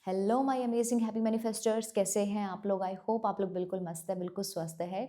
Hello my amazing happy मैनिफेस्टर्स, कैसे हैं आप लोग? आई होप आप लोग बिल्कुल मस्त है, बिल्कुल स्वस्थ है।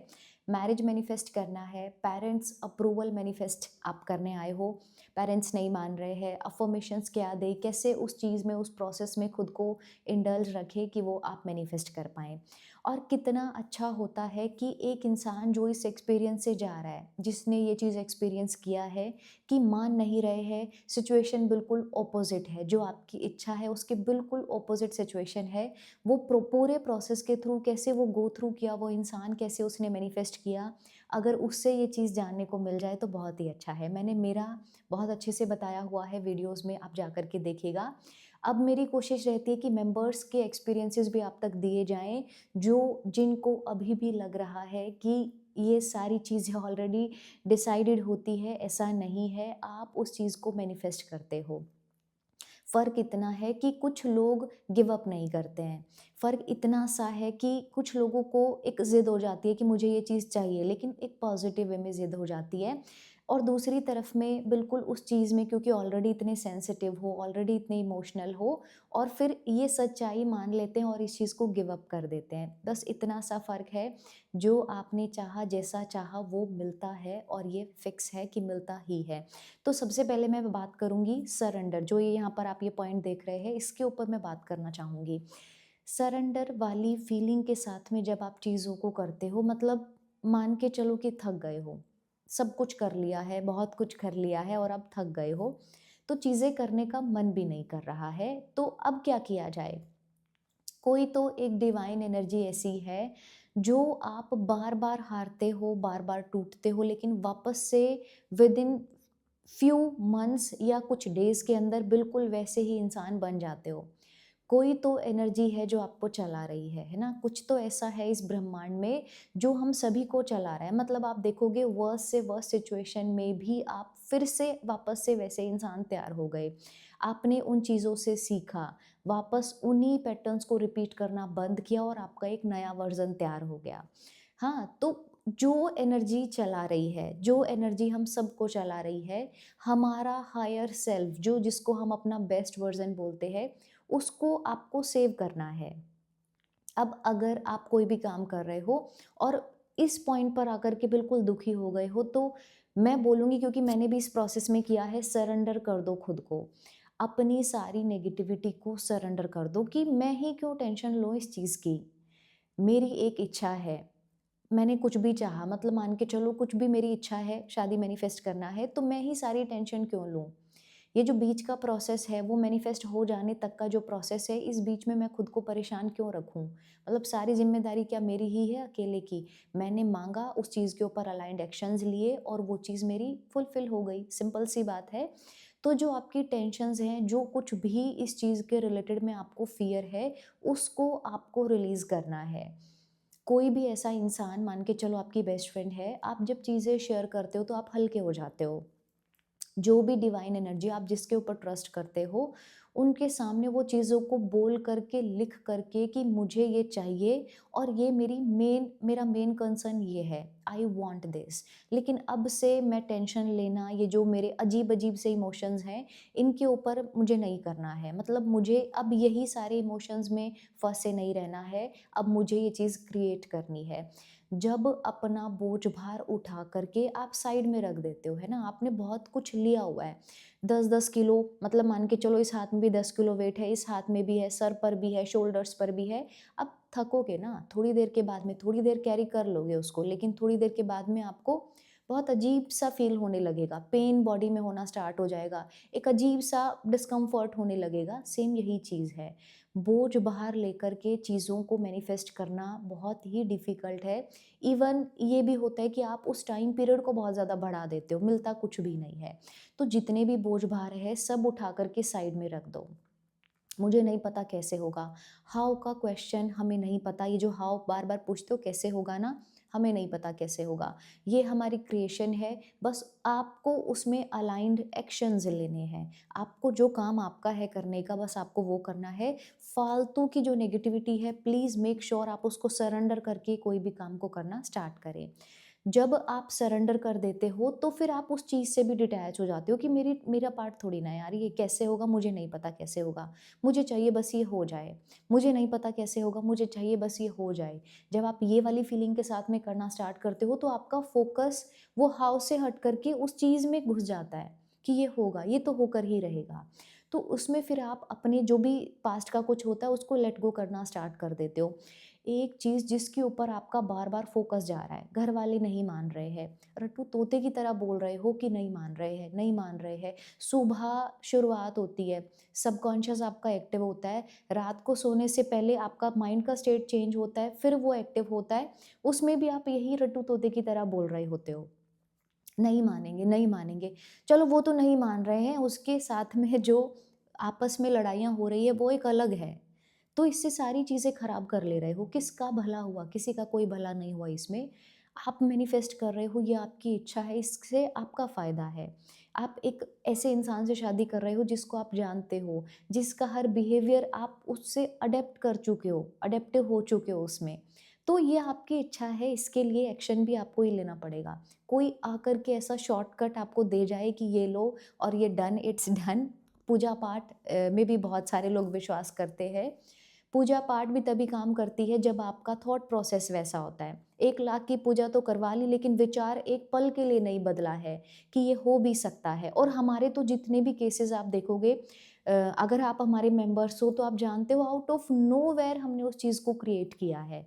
मैरिज मैनिफेस्ट करना है, पेरेंट्स अप्रूवल मैनिफेस्ट आप करने आए हो। पेरेंट्स नहीं मान रहे हैं, अफर्मेशंस क्या दे, कैसे उस चीज़ में, उस प्रोसेस में खुद को इंडल्ज रखें कि वो आप मैनिफेस्ट कर पाएँ। और कितना अच्छा होता है कि एक इंसान जो इस एक्सपीरियंस से जा रहा है, जिसने ये चीज़ एक्सपीरियंस किया है कि मान नहीं रहे हैं, सिचुएशन बिल्कुल ऑपोजिट है, जो आपकी इच्छा है उसके बिल्कुल ऑपोजिट सिचुएशन है। वो पूरे प्रोसेस के थ्रू कैसे वो गो थ्रू किया, वो इंसान कैसे उसने मैनिफेस्ट किया, अगर उससे ये चीज़ जानने को मिल जाए तो बहुत ही अच्छा है। मैंने मेरा बहुत अच्छे से बताया हुआ है वीडियोज़ में, आप जा कर के देखिएगा। अब मेरी कोशिश रहती है कि मेंबर्स के एक्सपीरियंसेस भी आप तक दिए जाएँ, जो जिनको अभी भी लग रहा है कि ये सारी चीज़ें ऑलरेडी डिसाइडेड होती है, ऐसा नहीं है, आप उस चीज़ को मैनिफेस्ट करते हो। फ़र्क इतना है कि कुछ लोग गिव अप नहीं करते हैं। फ़र्क इतना सा है कि कुछ लोगों को एक ज़िद हो जाती है कि मुझे ये चीज़ चाहिए, लेकिन एक पॉज़िटिव वे में ज़िद हो जाती है। और दूसरी तरफ में बिल्कुल उस चीज़ में, क्योंकि ऑलरेडी इतने सेंसिटिव हो, ऑलरेडी इतने इमोशनल हो, और फिर ये सच्चाई मान लेते हैं और इस चीज़ को गिव अप कर देते हैं। बस इतना सा फ़र्क है। जो आपने चाहा, जैसा चाहा वो मिलता है, और ये फ़िक्स है कि मिलता ही है। तो सबसे पहले मैं बात करूँगी सरेंडर, जो ये यहाँ पर आप ये पॉइंट देख रहे हैं, इसके ऊपर मैं बात करना चाहूँगी। सरेंडर वाली फीलिंग के साथ में जब आप चीज़ों को करते हो, मतलब मान के चलो कि थक गए हो, सब कुछ कर लिया है, बहुत कुछ कर लिया है और अब थक गए हो, तो चीज़ें करने का मन भी नहीं कर रहा है, तो अब क्या किया जाए? कोई तो एक डिवाइन एनर्जी ऐसी है जो आप बार-बार हारते हो, बार-बार टूटते हो, लेकिन वापस से विदिन फ्यू मंथ्स या कुछ डेज़ के अंदर बिल्कुल वैसे ही इंसान बन जाते हो। कोई तो एनर्जी है जो आपको चला रही है ना? कुछ तो ऐसा है इस ब्रह्मांड में जो हम सभी को चला रहा है। मतलब आप देखोगे वर्स्ट से वर्स्ट सिचुएशन में भी आप फिर से वापस से वैसे इंसान तैयार हो गए। आपने उन चीज़ों से सीखा, वापस उन्हीं पैटर्न्स को रिपीट करना बंद किया और आपका एक नया वर्ज़न तैयार हो गया। हाँ, तो जो एनर्जी चला रही है, जो एनर्जी हम सबको चला रही है, हमारा हायर सेल्फ, जो जिसको हम अपना बेस्ट वर्ज़न बोलते हैं, उसको आपको सेव करना है। अब अगर आप कोई भी काम कर रहे हो और इस पॉइंट पर आकर के बिल्कुल दुखी हो गए हो, तो मैं बोलूँगी, क्योंकि मैंने भी इस प्रोसेस में किया है, सरेंडर कर दो खुद को। अपनी सारी नेगेटिविटी को सरेंडर कर दो कि मैं ही क्यों टेंशन लूँ इस चीज़ की। मेरी एक इच्छा है, मैंने कुछ भी चाहा, मतलब मान के चलो कुछ भी मेरी इच्छा है, शादी मैनिफेस्ट करना है, तो मैं ही सारी टेंशन क्यों लूँ? ये जो बीच का प्रोसेस है, वो मैनिफेस्ट हो जाने तक का जो प्रोसेस है, इस बीच में मैं खुद को परेशान क्यों रखूँ? मतलब सारी ज़िम्मेदारी क्या मेरी ही है अकेले की? मैंने माँगा, उस चीज़ के ऊपर अलाइन्ड एक्शंस लिए और वो चीज़ मेरी फुलफ़िल हो गई, सिंपल सी बात है। तो जो आपकी टेंशन्स हैं, जो कुछ भी इस चीज़ के रिलेटेड में आपको फ़ियर है, उसको आपको रिलीज़ करना है। कोई भी ऐसा इंसान, मान के चलो आपकी बेस्ट फ्रेंड है, आप जब चीज़ें शेयर करते हो तो आप हल्के हो जाते हो। जो भी डिवाइन एनर्जी आप जिसके ऊपर ट्रस्ट करते हो, उनके सामने वो चीज़ों को बोल करके, लिख करके कि मुझे ये चाहिए और ये मेरा मेन कंसर्न ये है, आई वांट दिस। लेकिन अब से मैं टेंशन लेना, ये जो मेरे अजीब-अजीब से इमोशंस हैं, इनके ऊपर मुझे नहीं करना है। मतलब मुझे अब यही सारे इमोशंस में फँसे नहीं रहना है, अब मुझे ये चीज़ क्रिएट करनी है। जब अपना बोझ-भार उठा करके आप साइड में रख देते हो, है ना? आपने बहुत कुछ लिया हुआ है, 10-10 किलो, मतलब मान के चलो इस हाथ में भी 10 किलो वेट है, इस हाथ में भी है, सर पर भी है, शोल्डर्स पर भी है। अब थकोगे ना, थोड़ी देर के बाद में, थोड़ी देर कैरी कर लोगे उसको, लेकिन थोड़ी देर के बाद में आपको बहुत अजीब-सा फ़ील होने लगेगा, पेन बॉडी में होना स्टार्ट हो जाएगा, एक अजीब-सा डिस्कम्फ़र्ट होने लगेगा, सेम यही चीज़ है। बोझ बाहर लेकर के चीज़ों को मैनिफेस्ट करना बहुत ही डिफ़िकल्ट है। इवन ये भी होता है कि आप उस टाइम पीरियड को बहुत ज़्यादा बढ़ा देते हो, मिलता कुछ भी नहीं है। तो जितने भी बोझ भार है, सब उठा कर के साइड में रख दो। मुझे नहीं पता कैसे होगा, हाउ का क्वेश्चन हमें नहीं पता, ये जो हाउ बार-बार पूछते हो कैसे होगा ना, हमें नहीं पता कैसे होगा। ये हमारी क्रिएशन है, बस आपको उसमें अलाइन्ड एक्शंस लेने हैं। आपको जो काम आपका है करने का, बस आपको वो करना है। फालतू की जो नेगेटिविटी है, प्लीज़ मेक श्योर आप उसको सरेंडर करके कोई भी काम को करना स्टार्ट करें। जब आप सरेंडर कर देते हो तो फिर आप उस चीज़ से भी डिटैच हो जाते हो कि मेरा पार्ट थोड़ी ना है यार, ये कैसे होगा मुझे नहीं पता कैसे होगा, मुझे चाहिए बस ये हो जाए, मुझे नहीं पता कैसे होगा, मुझे चाहिए बस ये हो जाए। जब आप ये वाली फीलिंग के साथ में करना स्टार्ट करते हो तो आपका फोकस वो हाउ से हट करके उस चीज़ में घुस जाता है कि ये होगा, ये तो होकर ही रहेगा। तो उसमें फिर आप अपने जो भी पास्ट का कुछ होता है उसको लेट गो करना स्टार्ट कर देते हो। एक चीज़ जिसके ऊपर आपका बार-बार फ़ोकस जा रहा है, घर वाले नहीं मान रहे हैं, रट्टू तोते की तरह बोल रहे हो कि नहीं मान रहे हैं, नहीं मान रहे हैं। सुबह शुरुआत होती है, सबकॉन्शियस आपका एक्टिव होता है, रात को सोने से पहले आपका माइंड का स्टेट चेंज होता है, फिर वो एक्टिव होता है, उसमें भी आप यही रट्टू तोते की तरह बोल रहे होते हो। नहीं मानेंगे, नहीं मानेंगे। चलो वो तो नहीं मान रहे हैं, उसके साथ में जो आपस में लड़ाइयाँ हो रही है वो एक अलग है। तो इससे सारी चीज़ें ख़राब कर ले रहे हो, किसका भला हुआ? किसी का कोई भला नहीं हुआ इसमें। आप मैनिफेस्ट कर रहे हो, ये आपकी इच्छा है, इससे आपका फ़ायदा है। आप एक ऐसे इंसान से शादी कर रहे हो जिसको आप जानते हो, जिसका हर बिहेवियर आप उससे अडैप्ट कर चुके हो, अडैप्टिव हो चुके हो उसमें। तो ये आपकी इच्छा है, इसके लिए एक्शन भी आपको ही लेना पड़ेगा। कोई आकर के ऐसा शॉर्टकट आपको दे जाए कि ये लो और ये डन, इट्स डन। पूजा पाठ में भी बहुत सारे लोग विश्वास करते हैं। पूजा पाठ भी तभी काम करती है जब आपका थॉट प्रोसेस वैसा होता है। 1 लाख की पूजा तो करवा ली लेकिन विचार एक पल के लिए नहीं बदला है कि ये हो भी सकता है। और हमारे तो जितने भी केसेस आप देखोगे, अगर आप हमारे मेंबर्स हो तो आप जानते हो आउट ऑफ नोवेयर हमने उस चीज़ को क्रिएट किया है।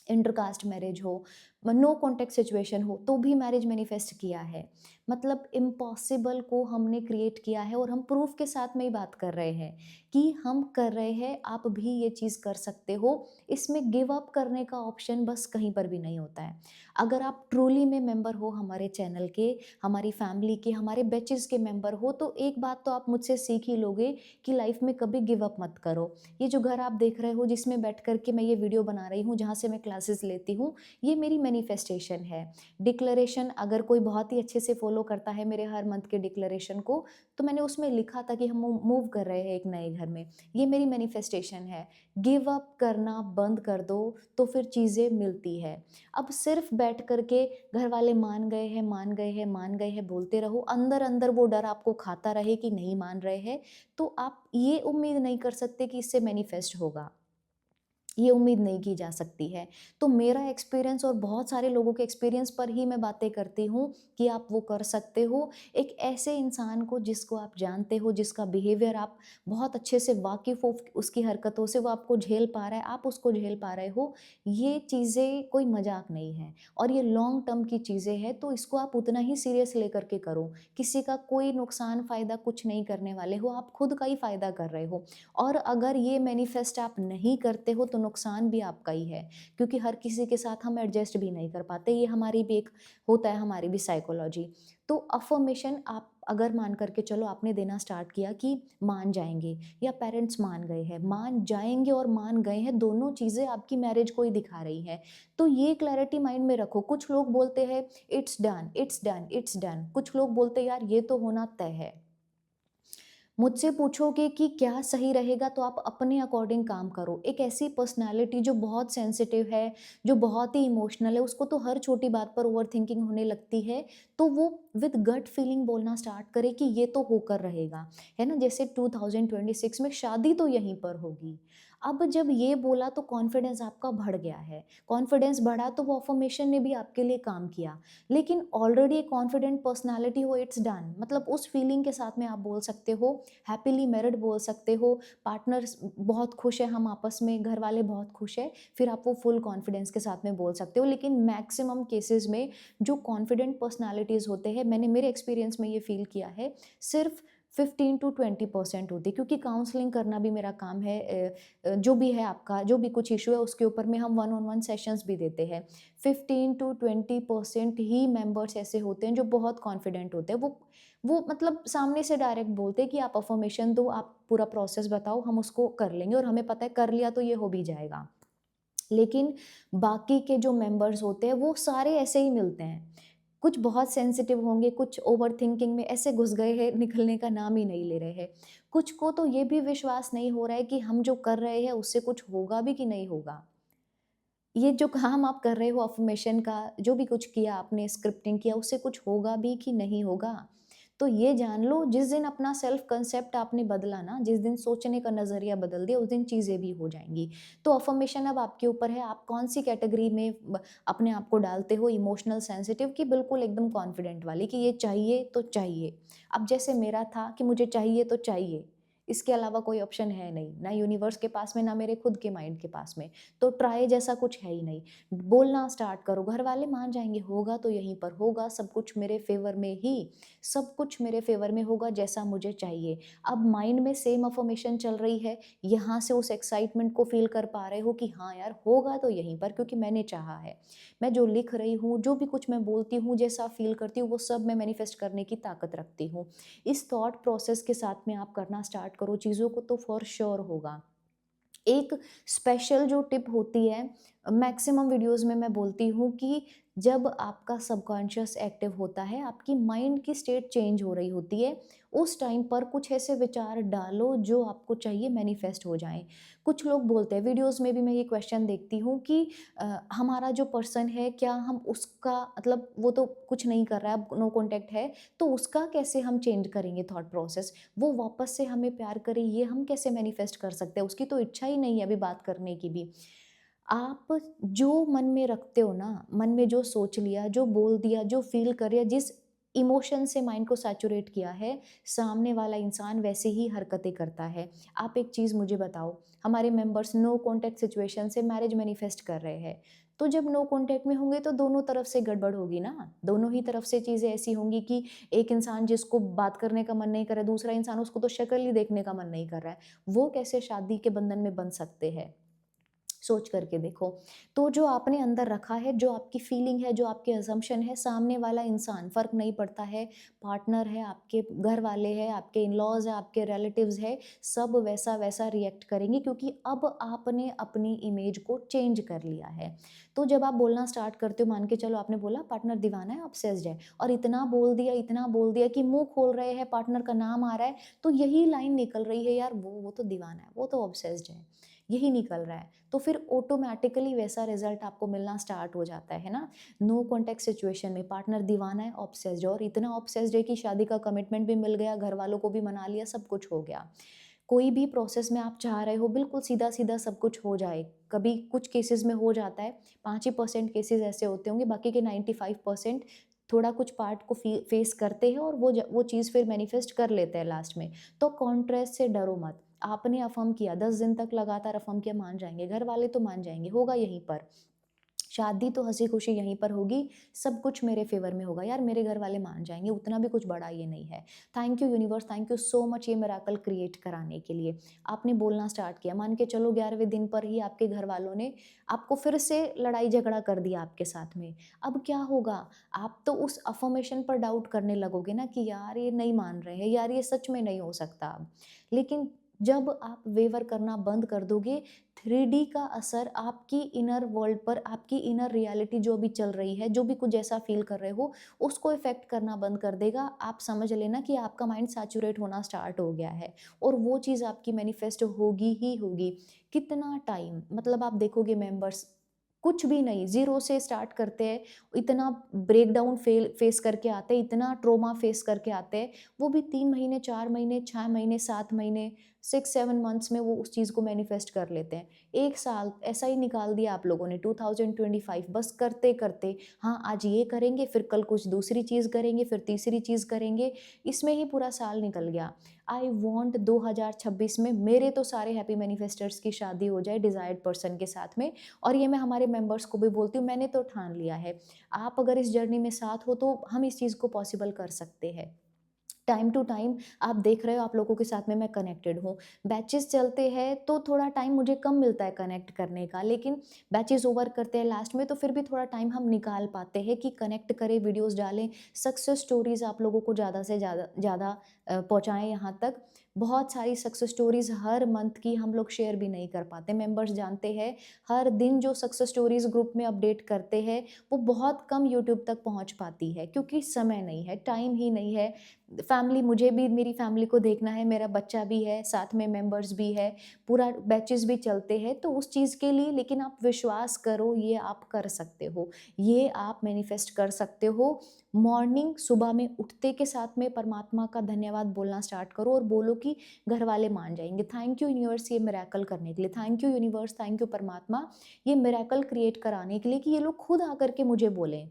इंटरकास्ट मैरिज हो, नो कॉन्टैक्ट सिचुएशन हो, तो भी मैरिज मैनिफेस्ट किया है। मतलब इम्पॉसिबल को हमने क्रिएट किया है और हम प्रूफ के साथ में ही बात कर रहे हैं कि हम कर रहे हैं, आप भी ये चीज़ कर सकते हो। इसमें गिव अप करने का ऑप्शन बस कहीं पर भी नहीं होता है। अगर आप ट्रूली में मेंबर हो हमारे चैनल के, हमारी फैमिली के, हमारे बैचेस के मेंबर हो, तो एक बात तो आप मुझसे सीख ही लोगे कि लाइफ में कभी गिव अप मत करो। ये जो घर आप देख रहे हो जिसमें बैठ कर के मैं ये वीडियो बना रही हूँ, जहाँ से मैं क्लासेस लेती हूँ, ये मेरी मैनिफेस्टेशन है। डिक्लेरेशन अगर कोई बहुत ही अच्छे से फॉलो करता है मेरे हर मंथ के डिक्लेरेशन को, तो मैंने उसमें लिखा था कि हम मूव कर रहे हैं एक नए घर में। ये मेरी मैनिफेस्टेशन है। गिव अप करना बंद कर दो तो फिर चीज़ें मिलती है। अब सिर्फ बैठ कर के घर वाले मान गए हैं, मान गए हैं, मान गए हैं बोलते रहो, अंदर-अंदर वो डर आपको खाता रहे कि नहीं मान रहे हैं, तो आप ये उम्मीद नहीं कर सकते कि इससे मैनिफेस्ट होगा। ये उम्मीद नहीं की जा सकती है। तो मेरा एक्सपीरियंस और बहुत सारे लोगों के एक्सपीरियंस पर ही मैं बातें करती हूँ कि आप वो कर सकते हो। एक ऐसे इंसान को जिसको आप जानते हो, जिसका बिहेवियर आप बहुत अच्छे से वाकिफ़ हो उसकी हरकतों से, वो आपको झेल पा रहा है, आप उसको झेल पा रहे हो, ये चीज़ें कोई मज़ाक नहीं है और ये लॉन्ग टर्म की चीज़ें हैं, तो इसको आप उतना ही सीरियस लेकर के करो। किसी का कोई नुकसान फ़ायदा कुछ नहीं करने वाले हो, आप खुद का ही फ़ायदा कर रहे हो। और अगर ये मैनिफेस्ट आप नहीं करते हो तो नुकसान भी आपका ही है, क्योंकि हर किसी के साथ हम एडजस्ट भी नहीं कर पाते, ये हमारी भी एक होता है, हमारी भी साइकोलॉजी। तो अफर्मेशन आप अगर मान करके चलो आपने देना स्टार्ट किया कि मान जाएंगे, या पेरेंट्स मान गए हैं, मान जाएंगे और मान गए हैं, दोनों चीज़ें आपकी मैरिज को ही दिखा रही है। तो ये क्लैरिटी माइंड में रखो। कुछ लोग बोलते हैं it's done, it's done, it's done, कुछ लोग बोलते हैं यार ये तो होना तय है। मुझसे पूछोगे कि क्या सही रहेगा, तो आप अपने अकॉर्डिंग काम करो। एक ऐसी पर्सनैलिटी जो बहुत सेंसिटिव है, जो बहुत ही इमोशनल है, उसको तो हर छोटी बात पर ओवरथिंकिंग होने लगती है, तो वो विद गट फीलिंग बोलना स्टार्ट करे कि ये तो होकर रहेगा, है ना? जैसे 2026 में शादी तो यहीं पर होगी। अब जब ये बोला तो कॉन्फिडेंस आपका बढ़ गया है। कॉन्फिडेंस बढ़ा तो वो अफ़र्मेशन ने भी आपके लिए काम किया। लेकिन ऑलरेडी एक कॉन्फिडेंट पर्सनैलिटी हो, इट्स डन, मतलब उस फीलिंग के साथ में आप बोल सकते हो, हैप्पीली मैरिड बोल सकते हो, पार्टनर्स बहुत खुश है, हम आपस में, घर वाले बहुत खुश है, फिर आप वो फुल कॉन्फिडेंस के साथ में बोल सकते हो। लेकिन मैक्सिमम केसेस में जो कॉन्फिडेंट पर्सनालिटीज़ होते हैं, मैंने मेरे एक्सपीरियंस में ये फील किया है, सिर्फ 15 टू 20% होती है, क्योंकि काउंसलिंग करना भी मेरा काम है। जो भी है आपका, जो भी कुछ इशू है उसके ऊपर में हम वन ऑन वन सेशंस भी देते हैं। 15 टू 20% ही मेंबर्स ऐसे होते हैं जो बहुत कॉन्फिडेंट होते हैं। वो मतलब सामने से डायरेक्ट बोलते हैं कि आप अफ़र्मेशन दो, आप पूरा प्रोसेस बताओ, हम उसको कर लेंगे और हमें पता है कर लिया तो ये हो भी जाएगा। लेकिन बाकी के जो मेंबर्स होते हैं वो सारे ऐसे ही मिलते हैं। कुछ बहुत सेंसिटिव होंगे, कुछ ओवरथिंकिंग में ऐसे घुस गए हैं, निकलने का नाम ही नहीं ले रहे हैं। कुछ को तो ये भी विश्वास नहीं हो रहा है कि हम जो कर रहे हैं उससे कुछ होगा भी कि नहीं होगा। ये जो काम आप कर रहे हो अफ़र्मेशन का, जो भी कुछ किया आपने, स्क्रिप्टिंग किया, उससे कुछ होगा भी कि नहीं होगा? तो ये जान लो, जिस दिन अपना सेल्फ कांसेप्ट आपने बदला ना, जिस दिन सोचने का नज़रिया बदल दिया, उस दिन चीज़ें भी हो जाएँगी। तो अफ़र्मेशन अब आपके ऊपर है, आप कौन-सी कैटेगरी में अपने आप को डालते हो, इमोशनल सेंसिटिव कि बिल्कुल एकदम कॉन्फिडेंट वाली कि ये चाहिए तो चाहिए। अब जैसे मेरा था कि मुझे चाहिए तो चाहिए, इसके अलावा कोई ऑप्शन है नहीं, ना यूनिवर्स के पास में, ना मेरे खुद के माइंड के पास में। तो ट्राई जैसा कुछ है ही नहीं। बोलना स्टार्ट करो, घर वाले मान जाएँगे, होगा तो यहीं पर होगा, सब कुछ मेरे फ़ेवर में ही, सब कुछ मेरे फ़ेवर में होगा जैसा मुझे चाहिए। अब माइंड में सेम अफ़र्मेशन चल रही है, यहाँ से उस एक्साइटमेंट को फ़ील कर पा रहे हो कि हाँ यार, होगा तो यहीं पर क्योंकि मैंने चाहा है। मैं जो लिख रही हूँ, जो भी कुछ मैं बोलती हूँ, जैसा फ़ील करती हूँ, वो सब मैं मैनिफेस्ट करने की ताकत रखती हूँ। इस थॉट प्रोसेस के साथ में आप करना स्टार्ट करो चीज़ों को, तो फॉर श्योर होगा। एक स्पेशल जो टिप होती है, मैक्सिमम वीडियोज़ में मैं बोलती हूँ कि जब आपका सबकॉन्शियस एक्टिव होता है, आपकी माइंड की स्टेट चेंज हो रही होती है, उस टाइम पर कुछ ऐसे विचार डालो जो आपको चाहिए मैनिफेस्ट हो जाएँ। कुछ लोग बोलते हैं, वीडियोज़ में भी मैं ये क्वेश्चन देखती हूँ कि हमारा जो पर्सन है, क्या हम उसका मतलब वो तो कुछ नहीं कर रहा है, अब नो कॉन्टैक्ट है, तो उसका कैसे हम चेंज करेंगे थॉट प्रोसेस? वो वापस से हमें प्यार करे, ये हम कैसे मैनिफेस्ट कर सकते हैं? उसकी तो इच्छा ही नहीं है अभी बात करने की भी। आप जो मन में रखते हो ना, मन में जो सोच लिया, जो बोल दिया, जो फ़ील कर लिया, जिस इमोशन से माइंड को सैचुरेट किया है, सामने वाला इंसान वैसे ही हरकतें करता है। आप एक चीज़ मुझे बताओ, हमारे मेंबर्स नो कॉन्टैक्ट सिचुएशन से मैरिज मैनिफेस्ट कर रहे हैं, तो जब नो कॉन्टैक्ट में होंगे तो दोनों तरफ से गड़बड़ होगी ना, दोनों ही तरफ से चीज़ें ऐसी होंगी कि एक इंसान जिसको बात करने का मन नहीं कर रहा है, दूसरा इंसान उसको तो शक्ल ही देखने का मन नहीं कर रहा है, वो कैसे शादी के बंधन में बंध सकते हैं? सोच करके देखो। तो जो आपने अंदर रखा है, जो आपकी फीलिंग है, जो आपके असम्पशन है, सामने वाला इंसान फ़र्क नहीं पड़ता है, पार्टनर है, आपके घर वाले हैं, आपके इन-लॉज़ हैं, आपके रिलेटिव्स हैं, सब वैसा-वैसा रिएक्ट करेंगे क्योंकि अब आपने अपनी इमेज को चेंज कर लिया है। तो जब आप बोलना स्टार्ट करते हो, मान के चलो आपने बोला पार्टनर दीवाना है, ऑब्सेस्ड है और इतना बोल दिया कि मुँह खोल रहे हैं, पार्टनर का नाम आ रहा है, तो यही लाइन निकल रही है, यार वो तो दीवाना है, वो तो ऑब्सेस्ड है। यही निकल रहा है, तो फिर ऑटोमैटिकली वैसा रिजल्ट आपको मिलना स्टार्ट हो जाता है ना। नो कॉन्टेक्ट सिचुएशन में पार्टनर दीवाना है, ऑब्सेस्ड है और इतना ऑब्सेस्ड है कि शादी का कमिटमेंट भी मिल गया, घर वालों को भी मना लिया, सब कुछ हो गया। कोई भी प्रोसेस में आप चाह रहे हो बिल्कुल सीधा-सीधा सब कुछ हो जाए, कभी कुछ केसेस में हो जाता है, 5 ही परसेंट केसेस ऐसे होते होंगे, बाकी के 95% थोड़ा कुछ पार्ट को फेस करते हैं और वो चीज़ फिर मैनिफेस्ट कर लेते हैं लास्ट में। तो कॉन्ट्रेस्ट से डरो मत। आपने अफ़र्म किया, 10 दिन तक लगातार अफ़र्म किया, मान जाएँगे, घर वाले तो मान जाएँगे, होगा यहीं पर। शादी तो हँसी-खुशी यहीं पर होगी, सब कुछ मेरे फ़ेवर में होगा। यार मेरे घर वाले मान जाएँगे, उतना भी कुछ बड़ा ये नहीं है। Thank you universe, thank you so much ये मिरेकल क्रिएट कराने के लिए। आपने बोलना स्टार्ट किया, मान के चलो 11वें दिन पर ही आपके घर वालों ने आपको फिर से लड़ाई-झगड़ा कर दिया आपके साथ में। अब क्या होगा? आप तो उस अफ़र्मेशन पर डाउट करने लगोगे ना कि यार ये नहीं मान रहे हैं, यार ये सच में नहीं हो सकता अब। लेकिन जब आप वेवर करना बंद कर दोगे, 3D का असर आपकी इनर वर्ल्ड पर, आपकी इनर रियलिटी जो भी चल रही है, जो भी कुछ जैसा फ़ील कर रहे हो, उसको इफ़ेक्ट करना बंद कर देगा। आप समझ लेना कि आपका माइंड सैचुरेट होना स्टार्ट हो गया है और वो चीज़ आपकी मैनिफेस्ट होगी ही होगी। कितना टाइम मतलब आप देखोगे मेंबर्स कुछ भी नहीं, ज़ीरो से स्टार्ट करते हैं, इतना ब्रेकडाउन फेस करके आते हैं, इतना ट्रॉमा फेस करके आते हैं, वो भी 3 महीने, 4 महीने, 6 महीने, 7 महीने, 6-7 मंथ्स में वो उस चीज़ को मैनिफेस्ट कर लेते हैं। 1 साल ऐसा ही निकाल दिया आप लोगों ने 2025 बस करते-करते, हाँ, आज ये करेंगे, फिर कल कुछ दूसरी चीज़ करेंगे, फिर तीसरी चीज़ करेंगे, इसमें ही पूरा साल निकल गया। आई वांट 2026 में मेरे तो सारे हैप्पी मैनिफेस्टर्स की शादी हो जाए डिज़ायर्ड पर्सन के साथ में और ये मैं हमारे मेंबर्स को भी बोलती हूँ, मैंने तो ठान लिया है। आप अगर इस जर्नी में साथ हो तो हम इस चीज़ को पॉसिबल कर सकते हैं। टाइम टू टाइम आप देख रहे हो आप लोगों के साथ में मैं कनेक्टेड हूँ। बैचेज़ चलते हैं तो थोड़ा टाइम मुझे कम मिलता है कनेक्ट करने का, लेकिन बैचेज़ ओवर करते हैं लास्ट में तो फिर भी थोड़ा टाइम हम निकाल पाते हैं कि कनेक्ट करें, वीडियोज़ डालें, सक्सेस स्टोरीज़ आप लोगों को ज़्यादा से ज़्यादा ज़्यादा पहुँचाएँ यहाँ तक। बहुत सारी सक्सेस स्टोरीज़ हर मंथ की हम लोग शेयर भी नहीं कर पाते। मेंबर्स जानते हैं, हर दिन जो सक्सेस स्टोरीज़ ग्रुप में अपडेट करते हैं, वो बहुत कम यूट्यूब तक पहुँच पाती है क्योंकि समय नहीं है, टाइम ही नहीं है। फैमिली मुझे भी मेरी फैमिली को देखना है, मेरा बच्चा भी है, साथ में मेंबर्स भी है, पूरा बैचेज़ भी चलते हैं, तो उस चीज़ के लिए लेकिन आप विश्वास करो, ये आप कर सकते हो। ये आप मैनिफेस्ट कर सकते हो। मॉर्निंग सुबह में उठते के साथ में परमात्मा का धन्यवाद बोलना स्टार्ट करो और बोलो कि घर वाले मान जाएँगे। थैंक यू यूनिवर्स ये मिरेकल करने के लिए, thank you universe, thank you परमात्मा ये मिरेकल क्रिएट कराने के लिए कि ये लोग खुद आकर के मुझे बोलें।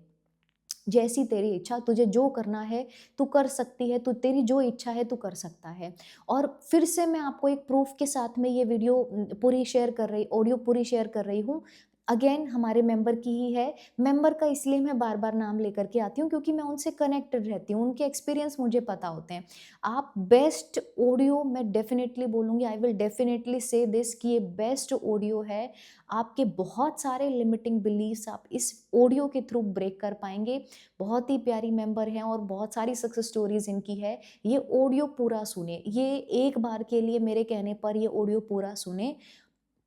जैसी तेरी इच्छा, तुझे जो करना है तू कर सकती है, तू तेरी जो इच्छा है तू कर सकता है। और फिर से मैं आपको एक प्रूफ़ के साथ में ये वीडियो पूरी शेयर कर रही ऑडियो पूरी शेयर कर रही हूँ। अगेन हमारे मेंबर की ही है। मेंबर का इसलिए मैं बार-बार नाम लेकर के आती हूँ क्योंकि मैं उनसे कनेक्टेड रहती हूँ, उनके एक्सपीरियंस मुझे पता होते हैं। आप बेस्ट ऑडियो मैं डेफ़िनिटली बोलूँगी, आई विल डेफ़िनिटली से दिस कि ये बेस्ट ऑडियो है। आपके बहुत सारे लिमिटिंग बिलीफ्स आप इस ऑडियो के थ्रू ब्रेक कर पाएँगे। बहुत ही प्यारी मेंबर हैं और बहुत सारी सक्सेस स्टोरीज़ इनकी है। ये ऑडियो पूरा सुनें, ये एक बार के लिए मेरे कहने पर ये ऑडियो पूरा सुनें,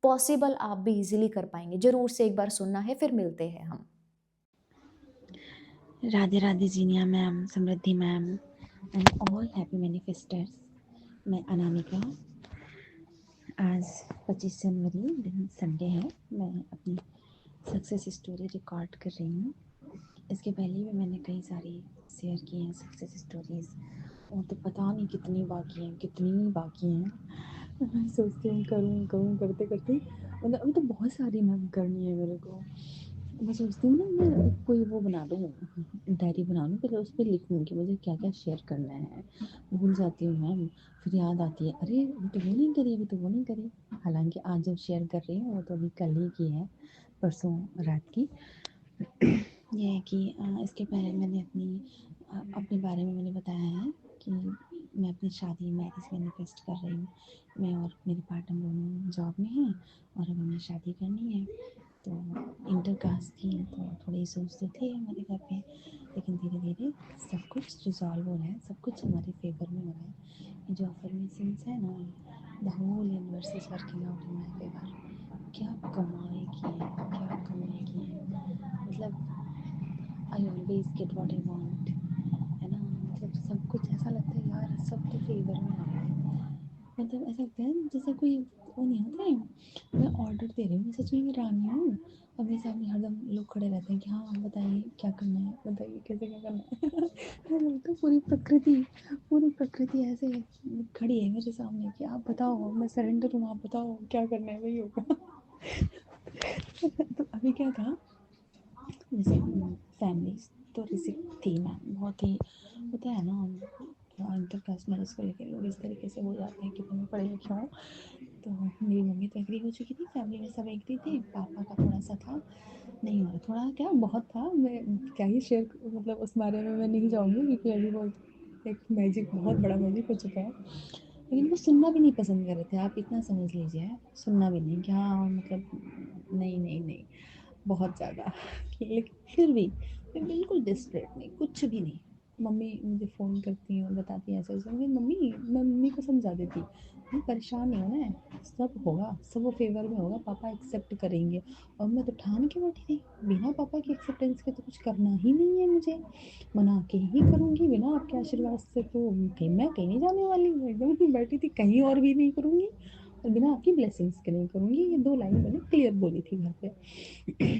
पॉसिबल आप भी ईज़िली कर पाएँगे। ज़रूर से एक बार सुनना है, फिर मिलते हैं हम। Radhe Radhe Jinia ma'am, Samriddhi ma'am and all happy manifesters. मैं अनामिका। आज 25 जनवरी दिन संडे है। मैं अपनी सक्सेस स्टोरी रिकॉर्ड कर रही हूँ। इसके पहले भी मैंने कई सारी शेयर की हैं सक्सेस स्टोरीज़, और तो पता नहीं कितनी बाकी हैं, कितनी बाकी हैं। मैं सोचती हूँ करूँ करूँ करते करते मतलब अभी तो बहुत सारी मैम करनी है मेरे को। मैं सोचती हूँ ना, मैं कोई वो बना दूँ, डायरी बना लूँ, पहले उस पर लिखूँ कि मुझे क्या क्या शेयर करना है। भूल जाती हूँ मैम, फिर याद आती है, अरे अभी तो वो नहीं करी, अभी तो वो नहीं करी। हालांकि आज जब शेयर कर रही हूँ वो तो अभी कल ही की है, परसों रात की। ये है कि इसके पहले मैंने अपने बारे में मैंने बताया है कि मैं अपनी शादी मैरिज मैनिफेस्ट कर रही हूँ। मैं और मेरे पार्टनर दोनों जॉब में हैं और अब हमें शादी करनी है। तो इंटर कास्ट थी तो थोड़े इशूज़ तो थे हमारे घर पे, लेकिन धीरे धीरे सब कुछ रिजॉल्व हो रहा है, सब कुछ हमारे फेवर में हो रहा है। ये जो अफर्मेशंस है ना, the whole universe is working out in my favour. क्या कमाल की है, क्या कमाल की है। मतलब I always get what I want, है ना। मतलब सब कुछ ऐसा लगता है यार, सब तो फेवर में आ रहा है। मतलब ऐसा लगता है जैसे कोई वो नहीं होता है, मैं ऑर्डर दे रही हूँ, सच में मैं रानी हूँ और मेरे सामने हरदम लोग खड़े रहते हैं कि हाँ बताइए क्या करना है, बताइए कैसे क्या करना है। तो पूरी प्रकृति ऐसे खड़ी है मेरे सामने कि आप बताओ, मैं सरेंडर हूँ, आप बताओ क्या करना है, वही होगा। तो अभी क्या था, जैसे फैमिली थोड़ी सी थी मैम, बहुत ही होता है ना, इंटर कास्ट मैरिज को लेकर लोग इस तरीके से हो जाते हैं कि तुम्हें पढ़े लिखे हो। तो मेरी मम्मी तो एग्री हो चुकी थी, फैमिली में सब एग्री थे, पापा का थोड़ा सा था, नहीं हो रहा, थोड़ा क्या बहुत था। मैं क्या ही शेयर, मतलब उस बारे में मैं नहीं जाऊँगी क्योंकि अभी वो एक मैजिक, बहुत बड़ा मैजिक हो चुका है। लेकिन वो सुनना भी नहीं पसंद कर रहे थे, आप इतना समझ लीजिए, सुनना भी नहीं कि हाँ मतलब नहीं नहीं नहीं, बहुत ज़्यादा। लेकिन फिर भी मैं बिल्कुल डिस्परेट नहीं, कुछ भी नहीं। मम्मी मुझे फ़ोन करती हैं और बताती हैं ऐसे ऐसे, मैं मम्मी को समझा देती, नहीं परेशान नहीं होना है, सब होगा, सब वो फेवर में होगा, पापा एक्सेप्ट करेंगे। और मैं तो ठान के बैठी थी, बिना पापा की एक्सेप्टेंस के तो कुछ करना ही नहीं है मुझे, मना के ही करूँगी, बिना आपके आशीर्वाद से तो कहीं मैं कहीं नहीं जाने वाली, मैं एकदम बैठी थी, कहीं और भी नहीं करूँगी और बिना आपकी ब्लेसिंग्स के नहीं करूँगी। ये 2 लाइन मैंने क्लियर बोली थी घर पे।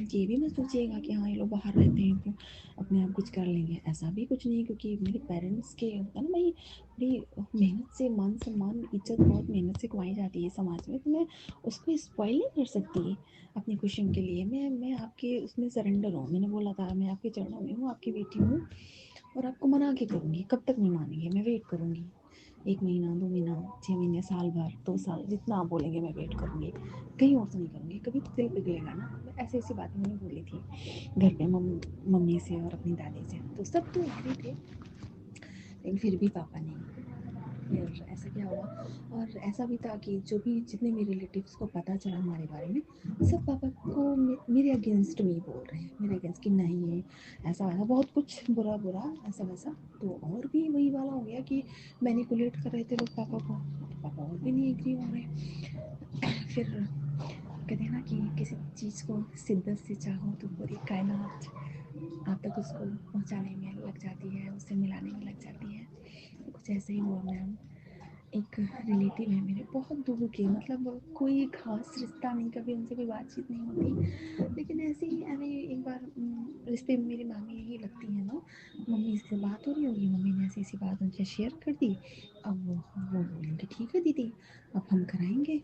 ये भी मत सोचिएगा कि हाँ ये लोग बाहर रहते हैं तो अपने आप कुछ कर लेंगे, ऐसा भी कुछ नहीं है, क्योंकि मेरे पेरेंट्स के होता है ना भाई, बड़ी मेहनत से मान सम्मान इज्जत बहुत मेहनत से कमाई जाती है समाज में, तो मैं उसको स्पॉइल नहीं कर सकती अपनी खुशियों के लिए। मैं आपके उसमें सरेंडर हूँ, मैंने बोला था मैं आपके चरणों में हूँ, आपकी बेटी हूँ और आपको मना के करूँगी, कब तक नहीं मानेंगे, मैं वेट करूँगी, 1 महीना 2 महीना 6 महीने साल भर 2 साल, जितना आप बोलेंगे मैं वेट करूँगी, कहीं और से नहीं करूँगी। कभी तो दिल पिघलेगा ना। ऐसी ऐसी बातें मैंने बोली थी घर पे मम्मी से और अपनी दादी से, तो सब तो एग्री थे, लेकिन फिर भी पापा नहीं। फिर ऐसा क्या हुआ, और ऐसा भी था कि जो भी जितने भी रिलेटिव्स को पता चला हमारे बारे में, सब पापा को मेरे अगेंस्ट में ही बोल रहे हैं, मेरे अगेंस्ट कि नहीं ये ऐसा वैसा बहुत कुछ बुरा बुरा ऐसा वैसा। तो और भी वही वाला हो गया कि मैनिपुलेट कर रहे थे लोग पापा को, तो पापा और भी नहीं एग्री हो रहे। फिर कहते हैं ना कि किसी चीज़ को शिद्दत से चाहो तो पूरी कायनात आप तक उसको पहुंचाने में लग जाती है, उससे मिलाने में लग जाती है। तो कुछ ऐसा ही हुआ मैम। एक रिलेटिव है मेरे, बहुत दूर के, मतलब कोई खास रिश्ता नहीं, कभी उनसे कोई बातचीत नहीं होती, लेकिन ऐसे ही हमें एक बार रिश्ते में मेरी मामी यही लगती है ना, मम्मी से बात हो रही होगी, मम्मी ने ऐसी ऐसी बात उनसे शेयर कर दी। अब वो बोलेंगे ठीक है दीदी, अब हम कराएंगे।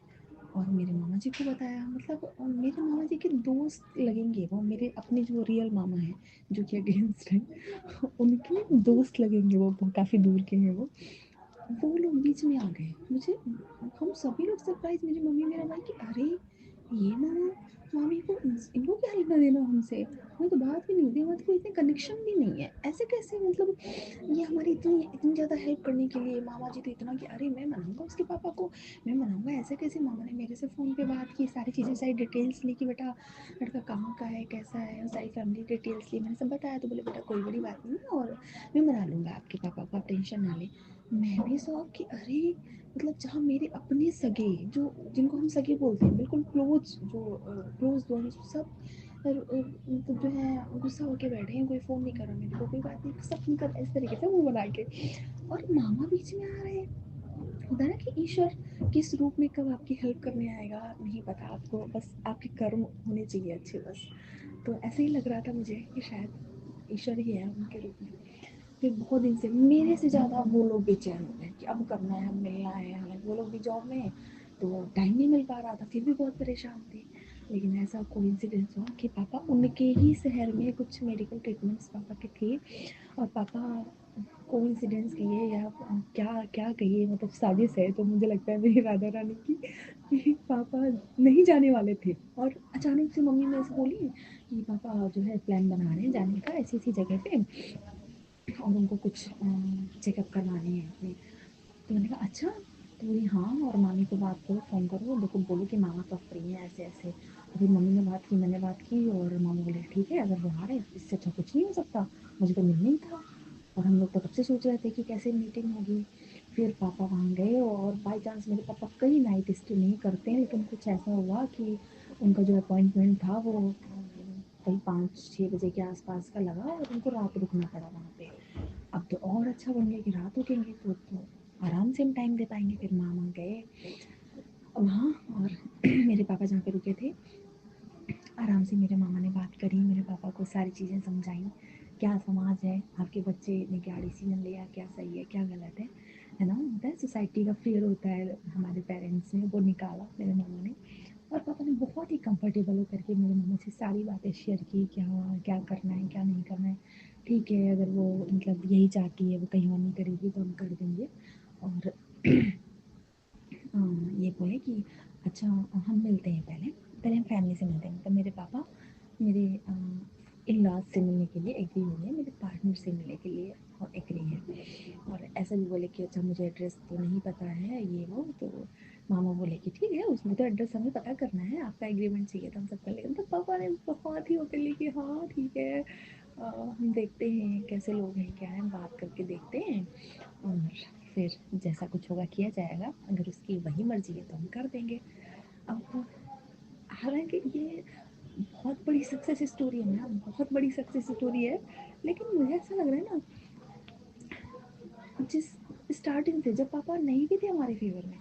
और मेरे मामा जी को बताया, मतलब मेरे मामा जी के दोस्त लगेंगे वो, मेरे अपने जो रियल मामा हैं जो कि अगेंस्ट हैं उनके दोस्त लगेंगे वो, काफ़ी दूर के हैं वो लोग बीच में आ गए। मुझे, हम सभी लोग सरप्राइज, मेरी मम्मी मेरा भाई, कि अरे ये मामा मामी को इनको क्या लेना देना हमसे, हमें तो बात भी नहीं होती, हमारे तो कोई इतने कनेक्शन भी नहीं है, ऐसे कैसे, मतलब ये हमारी इतनी इतनी ज़्यादा हेल्प करने के लिए मामा जी तो इतना कि अरे मैं मनाऊंगा उसके पापा को, मैं मनाऊंगा, ऐसे कैसे। मामा ने मेरे से फ़ोन पे बात की, सारी चीज़ें, सारी डिटेल्स ली कि बेटा लड़का कहाँ का है, कैसा है, सारी फैमिली डिटेल्स ली, मैंने सब बताया। तो बोले बेटा कोई बड़ी बात नहीं है, और मैं मना लूँगा आपके पापा को, आप टेंशन ना लें। मैं भी शौक कि अरे, मतलब जहाँ मेरे अपने सगे, जो जिनको हम सगे बोलते हैं, बिल्कुल क्लोज, जो क्लोज वंस, सब मतलब जो है गुस्सा होके बैठे हैं, कोई फ़ोन नहीं कर रहा मेरे को, कोई बात नहीं, सब मतलब इस तरीके से मुँह बना के, और मामा बीच में आ रहे हैं। होता है ना कि ईश्वर किस रूप में कब आपकी हेल्प करने आएगा नहीं पता आपको, बस आपके कर्म होने चाहिए अच्छे बस। तो ऐसे ही लग रहा था मुझे कि शायद ईश्वर ही है उनके रूप में। फिर बहुत दिन से मेरे से ज़्यादा वो लोग बेचैन हो गए कि अब करना है, अब मिलना है हमें। वो लोग भी जॉब में हैं, तो टाइम नहीं मिल पा रहा था, फिर भी बहुत परेशान थे। लेकिन ऐसा कोइंसिडेंस हुआ कि पापा उनके ही शहर में कुछ मेडिकल ट्रीटमेंट्स पापा के थे, और पापा कोइंसिडेंस कहिए या क्या क्या कहिए, मतलब साजिश है, तो मुझे लगता है मेरी राधा रानी की कि पापा नहीं जाने वाले थे, और अचानक से मम्मी में ऐसे बोली कि पापा जो है प्लान बना रहे हैं जाने का ऐसी ऐसी जगह पे, और उनको कुछ चेकअप करवाने हैं अपने। तो मैंने कहा अच्छा, तो बोली हाँ, और मामी को बात करो, फ़ोन करो, देखो बोलो कि मामा तो फ्री हैं ऐसे ऐसे। तो फिर मम्मी ने बात की, मैंने बात की, और मामा बोले ठीक है अगर वो आ रहे हैं, इससे अच्छा कुछ नहीं हो सकता, मुझे तो मिलना ही था। और हम लोग तो कब से सोच रहे थे कि कैसे मीटिंग होगी। फिर पापा वहाँ गए, और बाई चांस मेरे पापा कई नाइट स्टे नहीं करते हैं, लेकिन कुछ ऐसा हुआ कि उनका जो अपॉइंटमेंट था वो कहीं 5-6 बजे के आसपास का लगा, और उनको रात रुकना पड़ा वहाँ पे। अब तो और अच्छा बन गया कि रात रुकेंगे तो आराम से हम टाइम दे पाएंगे। फिर मामा गए वहाँ, और मेरे पापा जहाँ पे रुके थे, आराम से मेरे मामा ने बात करी, मेरे पापा को सारी चीज़ें समझाई, क्या समाज है, आपके बच्चे ने क्या डिसीजन लिया, क्या सही है क्या गलत है ना, होता है सोसाइटी का फेयर होता है हमारे पेरेंट्स ने, वो निकाला मेरे मामा ने। और पापा ने बहुत ही कंफर्टेबल होकर के मेरे मामा से सारी बातें शेयर की, क्या क्या करना है क्या नहीं करना है, ठीक है अगर वो मतलब यही चाहती है, वो कहीं और नहीं करेगी तो हम कर देंगे। और ये बोले कि अच्छा हम मिलते हैं, पहले पहले हम फैमिली से मिलते हैं, मतलब मेरे पापा मेरे इन लॉज से मिलने के लिए एग्री हुए हैं, मेरे पार्टनर से मिलने के लिए और एग्री है। और ऐसा भी बोले कि अच्छा मुझे एड्रेस तो नहीं पता है ये वो, तो मामा बोले कि ठीक है उसमें तो एड्रेस हमें पता करना है, आपका एग्रीमेंट चाहिए तो हम सब कर लेंगे। तो पापा ने बहुत ही ओपनली कि हाँ ठीक है, हम देखते हैं कैसे लोग हैं क्या है, बात करके देखते हैं, और फिर जैसा कुछ होगा किया जाएगा, अगर उसकी वही मर्जी है तो हम कर देंगे। अब हालांकि ये बहुत बड़ी सक्सेस स्टोरी है ना, बहुत बड़ी सक्सेस स्टोरी है, लेकिन मुझे ऐसा लग रहा है ना, जिस स्टार्टिंग से जब पापा नहीं भी थे हमारे फेवर में,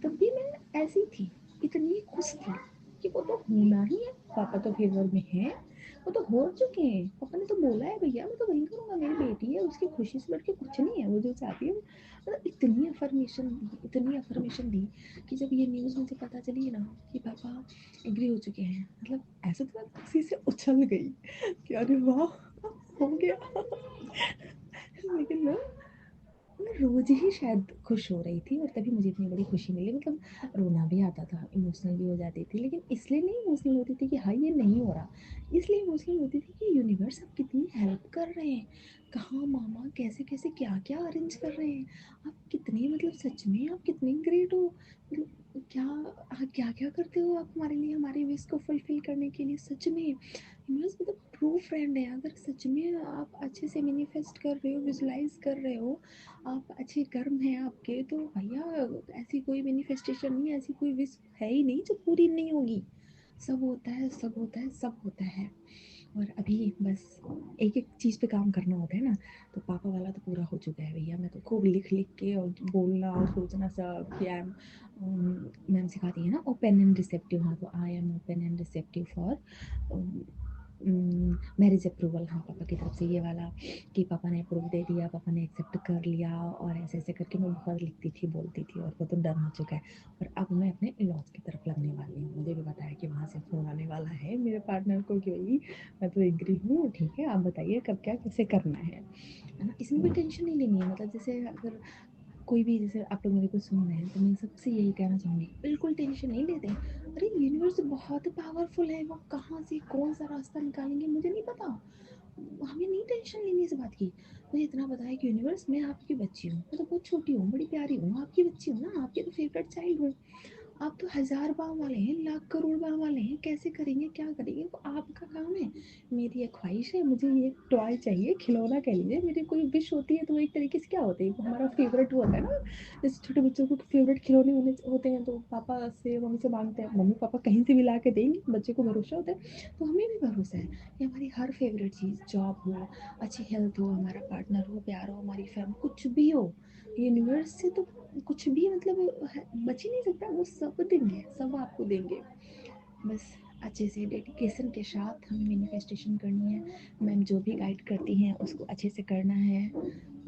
तब भी मैं ऐसी थी, इतनी खुश थी कि वो तो होना ही है, पापा तो फेवर में है, वो तो हो चुके हैं, पापा ने तो बोला है भैया मैं तो वही करूँगा, मेरी बेटी है उसकी खुशी से बढ़ के कुछ नहीं है, वो जो चाहती है मतलब इतनी अफर्मेशन दी, इतनी अफर्मेशन दी कि जब ये न्यूज़ मुझे पता चली ना कि पापा एग्री हो चुके हैं, मतलब ऐसे तो मैं खुशी से उछल गई कि अरे वाह हो गया। लेकिन ना मैं रोज़ ही शायद खुश हो रही थी और तभी मुझे इतनी बड़ी खुशी मिली, मतलब रोना भी आता था, इमोशनल भी हो जाती थी, लेकिन इसलिए नहीं इमोशनल होती थी कि हाँ, ये नहीं हो रहा, इसलिए इमोशनल होती थी कि यूनिवर्स अब कितनी हेल्प कर रहे हैं, कहाँ मामा कैसे-कैसे क्या-क्या अरेंज कर रहे हैं। आप कितने मतलब सच में आप कितने ग्रेट हो, मतलब क्या-क्या करते हो आप हमारे लिए, हमारी विश को फुलफिल करने के लिए, सच में। यूनिवर्स मतलब ट्रू फ्रेंड है, अगर सच में आप अच्छे से मैनिफेस्ट कर रहे हो, विजुलाइज़ कर रहे हो, आप अच्छे कर्म हैं आपके, तो भैया ऐसी कोई मैनिफेस्टेशन नहीं है, ऐसी कोई विश है ही नहीं जो पूरी नहीं होगी। सब होता है, सब होता है, सब होता है। और अभी बस एक-एक चीज़ पे काम करना होता है ना, तो पापा वाला तो पूरा हो चुका है भैया, मैं तो खूब लिख-लिख के और बोलना और सोचना सब कि मैम सिखाती है ना ओपन एंड रिसेप्टिव, हाँ, तो I am open and receptive for marriage approval, हाँ, पापा की तरफ से ये वाला कि पापा ने अप्रूव दे दिया, पापा ने एक्सेप्ट कर लिया, और ऐसे-ऐसे करके मैं बहुत लिखती थी, बोलती थी, और वो तो डन हो चुका है। और अब मैं अपने इन-लॉज़ की तरफ लगने वाली हूँ। मुझे भी बताया कि वहाँ से फ़ोन आने वाला है मेरे पार्टनर को कि भई मैं तो एग्री हूँ, ठीक है, आप बताइए कब क्या कैसे करना है ना? इसमें कोई टेंशन नहीं लेनी है, मतलब जैसे अगर कोई भी, जैसे आप लोग मेरे को सुन रहे हैं, तो मैं सबसे यही कहना चाहूँगी, बिल्कुल टेंशन नहीं लेते। अरे यूनिवर्स बहुत पावरफुल है, वो कहाँ से कौन-सा रास्ता निकालेंगे मुझे नहीं पता। हमें नहीं टेंशन लेनी इस बात की। मुझे इतना पता है कि यूनिवर्स मैं आपकी बच्ची हूँ, मैं तो बहुत छोटी हूँ, बड़ी प्यारी हूँ, आपकी बच्ची हूँ ना, आपकी तो फेवरेट चाइल्ड हूँ। आप तो हज़ार पाँव वाले हैं, लाख करोड़ पाँव वाले हैं, कैसे करेंगे, क्या करेंगे, वो आपका काम है। मेरी एक ख्वाहिश है, मुझे ये टॉय चाहिए, खिलौना कह लीजिए, मेरी कोई विश होती है तो वो एक तरीके से क्या होती है, हमारा फेवरेट वो होता है ना, जैसे छोटे बच्चों को फेवरेट खिलौने होने होते हैं, तो पापा से मम्मी से मांगते हैं, मम्मी पापा कहीं से भी ला के देंगे, बच्चे को भरोसा होता है, तो हमें भी भरोसा है कि हमारी हर फेवरेट चीज़, जॉब हो, अच्छी हेल्थ हो, हमारा पार्टनर हो, प्यार हो, हमारी फैमिली, कुछ भी हो, यूनिवर्स से तो कुछ भी मतलब बच ही नहीं सकता, वो सब देंगे, सब आपको देंगे। बस अच्छे से डेडिकेशन के साथ हमें मैनिफेस्टेशन करनी है। मैम जो भी गाइड करती हैं उसको अच्छे से करना है।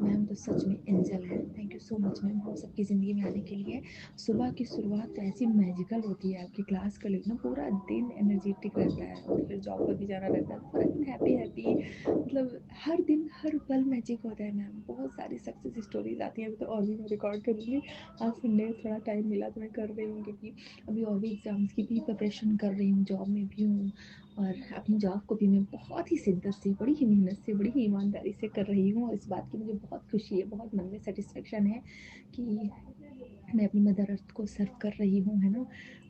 मैम तो सच में एंजल है। Thank you so much ma'am हम सबकी ज़िंदगी में आने के लिए। सुबह की शुरुआत तो ऐसी मैजिकल होती है आपकी क्लास का, लेकिन पूरा दिन एनर्जेटिक रहता है, और फिर जॉब पर भी जाना रहता है, पूरा दिन हैप्पी हैप्पी, मतलब हर दिन हर पल मैजिक होता है मैम। बहुत सारी सक्सेस स्टोरीज आती हैं, अभी तो और भी मैं रिकॉर्ड करूँगी। आज संडे थोड़ा टाइम मिला तो मैं कर रही हूँ, क्योंकि अभी और भी एग्ज़ाम्स की भी प्रिपरेशन कर रही हूँ, जॉब में भी हूँ, और अपनी जॉब को भी मैं बहुत ही शिद्दत से, बड़ी ही मेहनत से, बड़ी ही ईमानदारी से कर रही हूँ, और इस बात की मुझे बहुत खुशी है, बहुत मन में सेटिस्फेक्शन है कि मैं अपनी मदर अर्थ को सर्व कर रही हूँ, है ना?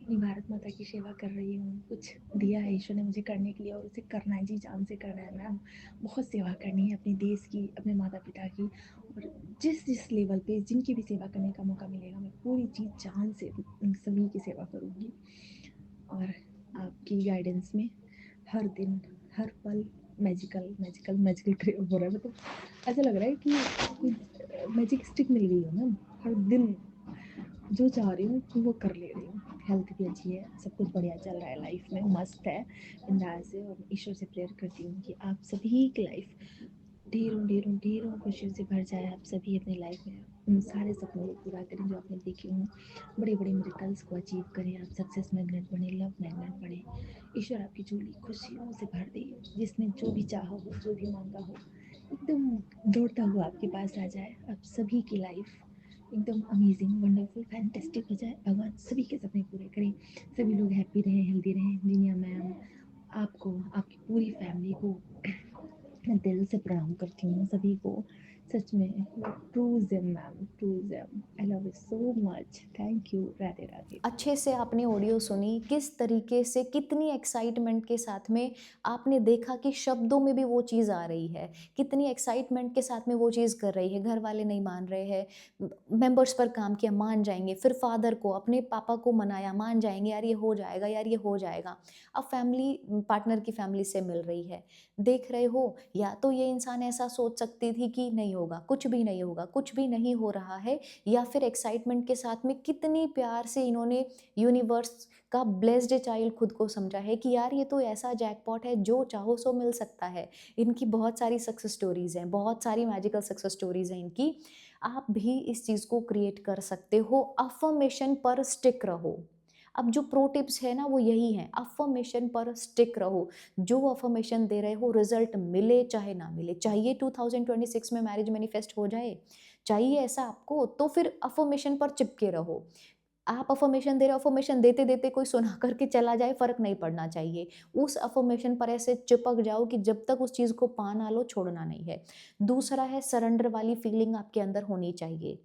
अपनी भारत माता की सेवा कर रही हूँ। कुछ दिया है ईश्वर ने मुझे करने के लिए, और उसे करना है, जी जान से करना है मैम। बहुत सेवा करनी है अपने देश की, अपने माता-पिता की, और जिस लेवल पे जिनकी भी सेवा करने का मौका मिलेगा, मैं पूरी जी जान से उन सभी की सेवा करूँगी। और आपकी गाइडेंस में हर दिन, हर पल मैजिकल, मैजिकल, मैजिकल हो रहा है, मतलब ऐसा लग रहा है कि कोई मैजिक स्टिक मिल गई हो मैम। हर दिन जो चाह रही हूँ वो कर ले रही हूँ। हेल्थ भी अच्छी है, सब कुछ बढ़िया चल रहा है, लाइफ में मस्त है, बिंदास है, और ईश्वर से प्रेयर करती हूँ कि आप सभी की लाइफ ढेरों ढेरों ढेरों खुशियों से भर जाए। आप सभी अपनी लाइफ में उन सारे सपनों को पूरा करें जो आपने देखे हों, बड़े बड़े मिरेकल्स को अचीव करें, आप सक्सेस मैग्नेट बने, लव मैग्नेट बने, ईश्वर आपकी झोली खुशियों से भर दे, जिसने जो भी चाहा हो, जो भी मांगा हो, एकदम दौड़ता हुआ आपके पास आ जाए। आप सभी की लाइफ एकदम अमेजिंग, वंडरफुल, फैंटास्टिक हो जाए। भगवान सभी के सपने पूरे करें, सभी लोग हैप्पी रहें, हेल्दी रहें। जीनिया मैम, आपको, आपकी पूरी फैमिली को मैं दिल से प्रणाम करती हूँ, सभी को। सच में true gem ma'am, true gem, I love you so much, thank you, Radhe Radhe. अच्छे से आपने ऑडियो सुनी, किस तरीके से कितनी एक्साइटमेंट के साथ में आपने देखा कि शब्दों में भी वो चीज़ आ रही है, कितनी एक्साइटमेंट के साथ में वो चीज़ कर रही है, घर वाले नहीं मान रहे हैं, मेंबर्स पर काम किया, मान जाएँगे, फिर फादर को, अपने पापा को मनाया, मान जाएँगे, यार ये हो जाएगा, यार ये हो जाएगा। अब फैमिली पार्टनर की फैमिली से मिल रही है, देख रहे हो, या तो ये इंसान ऐसा सोच सकती थी कि नहीं होगा, कुछ भी नहीं होगा, कुछ भी नहीं हो रहा है, या फिर एक्साइटमेंट के साथ में कितनी प्यार से इन्होंने यूनिवर्स का ब्लेस्ड चाइल्ड खुद को समझा है कि यार ये तो ऐसा जैकपॉट है, जो चाहो सो मिल सकता है। इनकी बहुत सारी सक्सेस स्टोरीज हैं, बहुत सारी मैजिकल सक्सेस स्टोरीज हैं इनकी। आप भी इस चीज़ को क्रिएट कर सकते हो। अफर्मेशन पर स्टिक रहो। अब जो प्रो टिप्स है ना वो यही है, अफर्मेशन पर स्टिक रहो। जो अफर्मेशन दे रहे हो रिजल्ट मिले चाहे ना मिले, चाहिए 2026 में मैरिज मैनिफेस्ट हो जाए, चाहिए ऐसा आपको, तो फिर अफ़र्मेशन पर चिपके रहो। आप अफ़र्मेशन दे रहे हो, अफ़र्मेशन देते-देते कोई सुना कर के चला जाए, फ़र्क नहीं पड़ना चाहिए। उस अफ़र्मेशन पर ऐसे चिपक जाओ कि जब तक उस चीज़ को पा ना लो, छोड़ना नहीं है। दूसरा है सरेंडर वाली फीलिंग आपके अंदर होनी चाहिए।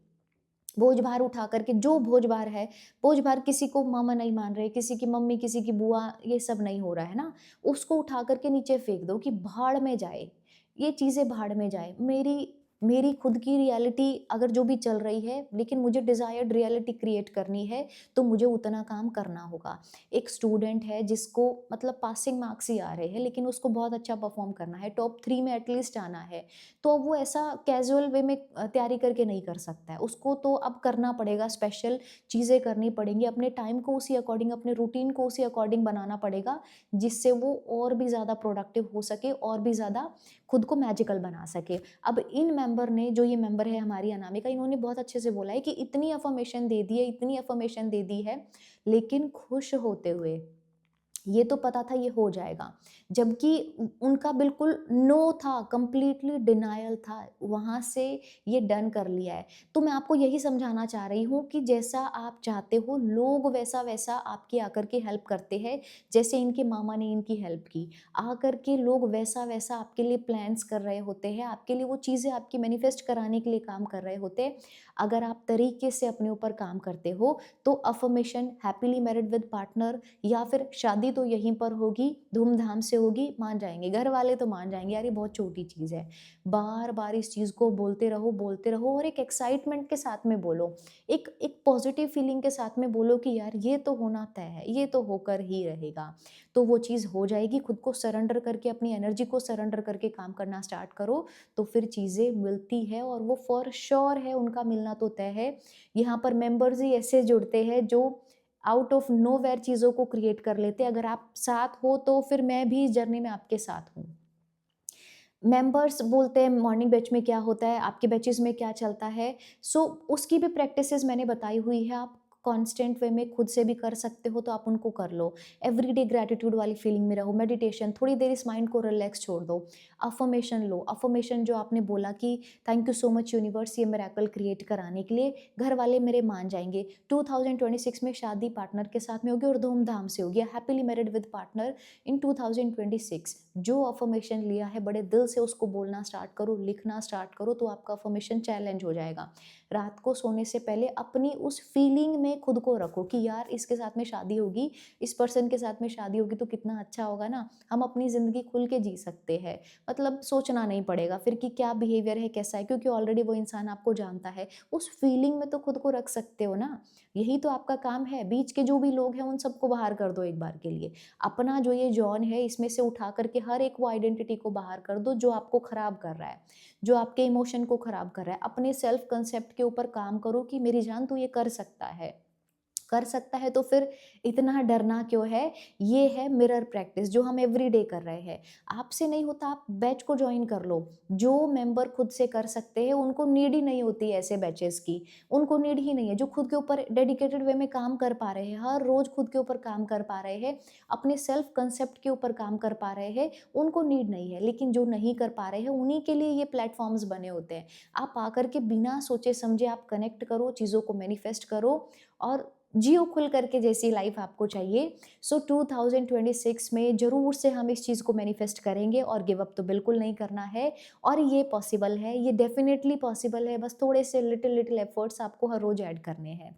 बोझ-भार उठा कर के जो बोझ-भार है, बोझ-भार किसी को मामा नहीं मान रहे, किसी की मम्मी, किसी की बुआ, ये सब नहीं हो रहा है ना, उसको उठा कर के नीचे फेंक दो कि भाड़ में जाए, ये चीज़ें भाड़ में जाए। मेरी मेरी खुद की रियलिटी अगर जो भी चल रही है, लेकिन मुझे डिज़ायर्ड रियलिटी क्रिएट करनी है, तो मुझे उतना काम करना होगा। एक स्टूडेंट है जिसको मतलब पासिंग मार्क्स ही आ रहे हैं, लेकिन उसको बहुत अच्छा परफ़ॉर्म करना है, टॉप 3 में एटलीस्ट आना है। तो वो ऐसा कैज़ुअल वे में तैयारी करके नहीं कर सकता है। उसको तो अब करना पड़ेगा, स्पेशल चीज़ें करनी पड़ेंगी, अपने टाइम को उसी अकॉर्डिंग, अपने रूटीन को उसी अकॉर्डिंग बनाना पड़ेगा, जिससे वो और भी ज़्यादा प्रोडक्टिव हो सके और भी ज़्यादा खुद को मैजिकल बना सके। अब इन मेंबर ने, जो ये मेंबर है हमारी अनामिका, इन्होंने बहुत अच्छे से बोला है कि इतनी अफ़र्मेशन दे दी है, इतनी अफ़र्मेशन दे दी है, लेकिन खुश होते हुए। ये तो पता था ये हो जाएगा, जबकि उनका बिल्कुल नो था, कंप्लीटली डिनायल था, वहाँ से ये डन कर लिया है। तो मैं आपको यही समझाना चाह रही हूँ कि जैसा आप चाहते हो, लोग वैसा-वैसा आपकी आकर के हेल्प करते हैं, जैसे इनके मामा ने इनकी हेल्प की। आकर के लोग वैसा-वैसा आपके लिए प्लान्स कर रहे होते हैं, आपके लिए वो चीज़ें आपकी मैनिफेस्ट कराने के लिए काम कर रहे होते हैं। अगर आप तरीके से अपने ऊपर काम करते हो, तो affirmation, happily married with partner, या फिर शादी तो यहीं पर होगी, धूम-धाम से होगी, मान जाएँगे, घर वाले तो मान जाएँगे, यार ये बहुत छोटी चीज़ है। बार-बार इस चीज़ को बोलते रहो और एक एक्साइटमेंट के साथ में बोलो। एक एक पॉज़िटिव फीलिंग के साथ में बोलो कि यार ये तो होना तय है, ये तो होकर ही रहेगा। तो वो चीज़ हो जाएगी, खुद को सरेंडर करके, अपनी एनर्जी को सरेंडर करके काम करना स्टार्ट करो, तो फिर चीज़ें मिलती है और वो फ़ॉर श्योर है, उनका मिलना तो तय है। यहाँ पर मेंबर्स ही ऐसे जुड़ते हैं जो आउट ऑफ नोवेयर चीज़ों को क्रिएट कर लेते हैं। अगर आप साथ हो तो फिर मैं भी इस जर्नी में आपके साथ हूँ। मेंबर्स बोलते हैं मॉर्निंग बैच में क्या होता है, आपके बैचेज़ में क्या चलता है। सो उसकी भी प्रैक्टिसेज़ मैंने बताई हुई है, आप कांस्टेंट वे में खुद से भी कर सकते हो तो आप उनको कर लो। एवरीडे ग्रैटिट्यूड वाली फीलिंग में रहो, मेडिटेशन, थोड़ी देर इस माइंड को रिलैक्स छोड़ दो। अफ़र्मेशन लो, अफ़र्मेशन जो आपने बोला कि thank you so much universe ये मिरेकल क्रिएट कराने के लिए, घर वाले मेरे मान जाएँगे। 2026 में शादी पार्टनर के साथ में होगी और धूम-धाम से होगी। Happily married with partner in 2026। जो अफ़र्मेशन लिया है बड़े दिल से उसको बोलना स्टार्ट करो, लिखना स्टार्ट करो, तो आपका अफ़र्मेशन चैलेंज हो जाएगा। रात को सोने से पहले अपनी उस फीलिंग में खुद को रखो कि यार इसके साथ में शादी होगी, इस पर्सन के साथ में शादी होगी तो कितना अच्छा होगा ना, हम अपनी ज़िंदगी खुल के जी सकते हैं। मतलब सोचना नहीं पड़ेगा फिर कि क्या बिहेवियर है, कैसा है, क्योंकि ऑलरेडी वो इंसान आपको जानता है। उस फीलिंग में तो खुद को रख सकते हो ना, यही तो आपका काम है। बीच के जो भी लोग हैं उन सबको बाहर कर दो एक बार के लिए। अपना जो ये जॉन है इसमें से उठा करके हर एक वो आइडेंटिटी को बाहर कर दो जो आपको खराब कर रहा है, जो आपके इमोशन को खराब कर रहा है। अपने सेल्फ कंसेप्ट के ऊपर काम करो कि मेरी जान तू ये कर सकता है तो फिर इतना डरना क्यों है? ये है मिरर प्रैक्टिस जो हम एवरीडे कर रहे हैं। आपसे नहीं होता आप बैच को जॉइन कर लो। जो मेंबर खुद से कर सकते हैं उनको नीड ही नहीं होती है ऐसे बैचेज़ की। उनको नीड ही नहीं है। जो खुद के ऊपर डेडिकेटेड वे में काम कर पा रहे हैं, हर रोज़ खुद के ऊपर काम कर पा रहे हैं, अपने सेल्फ कांसेप्ट के ऊपर काम कर पा रहे हैं, उनको नीड नहीं है। लेकिन जो नहीं कर पा रहे हैं उन्हीं के लिए ये प्लेटफ़ॉर्म्स बने होते हैं। आप आकर के बिना सोचे-समझे आप कनेक्ट करो, चीज़ों को मैनिफेस्ट करो और जियो खुल करके जैसी लाइफ आपको चाहिए। सो 2026 में ज़रूर से हम इस चीज़ को मैनिफेस्ट करेंगे और गिव अप तो बिल्कुल नहीं करना है और ये पॉसिबल है, ये डेफ़िनेटली पॉसिबल है, बस थोड़े से लिटिल एफर्ट्स आपको हर रोज़ ऐड करने हैं।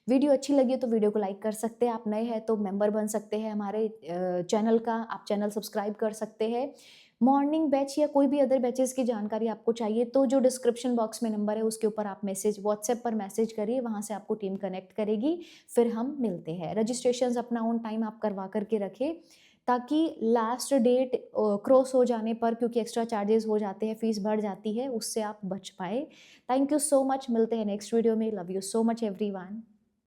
वीडियो अच्छी लगी है तो वीडियो को लाइक कर सकते हैं, आप नए हैं तो मेंबर बन सकते हैं हमारे चैनल का, आप चैनल सब्सक्राइब कर सकते हैं। मॉर्निंग बैच या कोई भी अदर बैचेज़ की जानकारी आपको चाहिए तो जो डिस्क्रिप्शन बॉक्स में नंबर है उसके ऊपर आप मैसेज व्हाट्सएप पर मैसेज करिए, वहाँ से आपको टीम कनेक्ट करेगी, फिर हम मिलते हैं। रजिस्ट्रेशंस अपना ऑन टाइम आप करवा कर के रखें ताकि लास्ट डेट क्रॉस हो जाने पर, क्योंकि एक्स्ट्रा चार्जेस हो जाते हैं, फीस बढ़ जाती है, उससे आप बच पाएँ। थैंक यू सो मच, मिलते हैं नेक्स्ट वीडियो में। Love you so much everyone.